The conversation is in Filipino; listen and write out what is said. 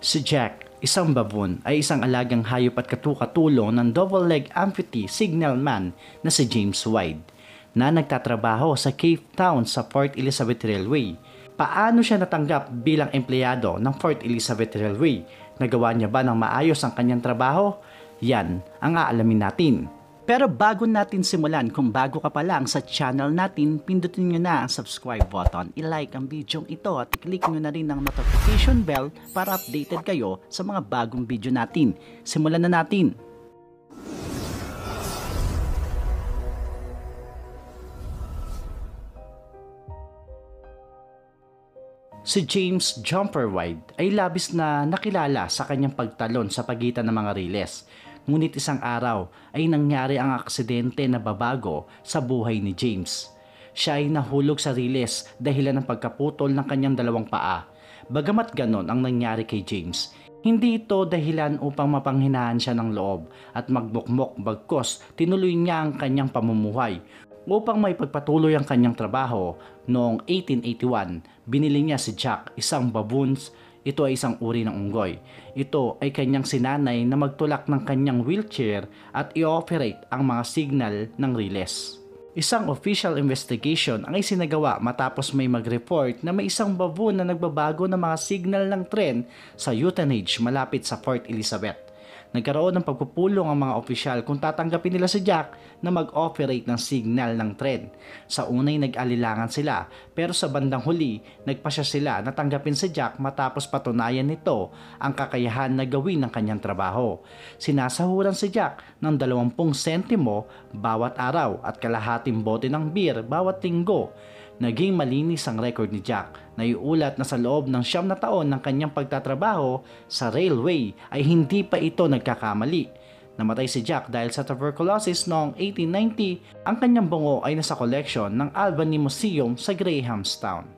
Si Jack, isang baboon, ay isang alagang hayop at katukatulong ng double-leg amputee signalman na si James White na nagtatrabaho sa Cape Town sa Port Elizabeth Railway. Paano siya natanggap bilang empleyado ng Port Elizabeth Railway? Nagawa niya ba ng maayos ang kanyang trabaho? Yan ang aalamin natin. Pero bago natin simulan, kung bago ka pa lang sa channel natin, pindutin nyo na ang subscribe button, i-like ang video ito at i-click nyo na rin ang notification bell para updated kayo sa mga bagong video natin. Simulan na natin! Si James Jumper White ay labis na nakilala sa kanyang pagtalon sa pagitan ng mga riles. Ngunit isang araw ay nangyari ang aksidente na babago sa buhay ni James. Siya ay nahulog sa riles dahilan ng pagkaputol ng kanyang dalawang paa. Bagamat ganon ang nangyari kay James, hindi ito dahilan upang mapanghinaan siya ng loob at magbukmok, bagkos tinuloy niya ang kanyang pamumuhay. Upang may pagpatuloy ang kanyang trabaho, noong 1881, binili niya si Jack, isang baboons. Ito ay isang uri ng unggoy. Ito ay kanyang sinanay na magtulak ng kanyang wheelchair at i-operate ang mga signal ng riles. Isang official investigation ang isinagawa matapos may mag-report na may isang baboon na nagbabago ng mga signal ng tren sa Uitenhage malapit sa Port Elizabeth. Nagkaroon ng pagpupulong ang mga opisyal kung tatanggapin nila si Jack na mag-operate ng signal ng tren. Sa unay nag-alilangan sila, pero sa bandang huli, nagpasya sila na tanggapin si Jack matapos patunayan nito ang kakayahan na gawin ng kanyang trabaho. Sinasahuran si Jack ng 20 sentimo bawat araw at kalahating bote ng beer bawat linggo. Naging malinis ang record ni Jack na iulat na sa loob ng 9 na taon ng kanyang pagtatrabaho sa railway ay hindi pa ito nagkakamali. Namatay si Jack dahil sa tuberculosis noong 1890. Ang kanyang bungo ay nasa koleksyon ng Albany Museum sa Grahamstown.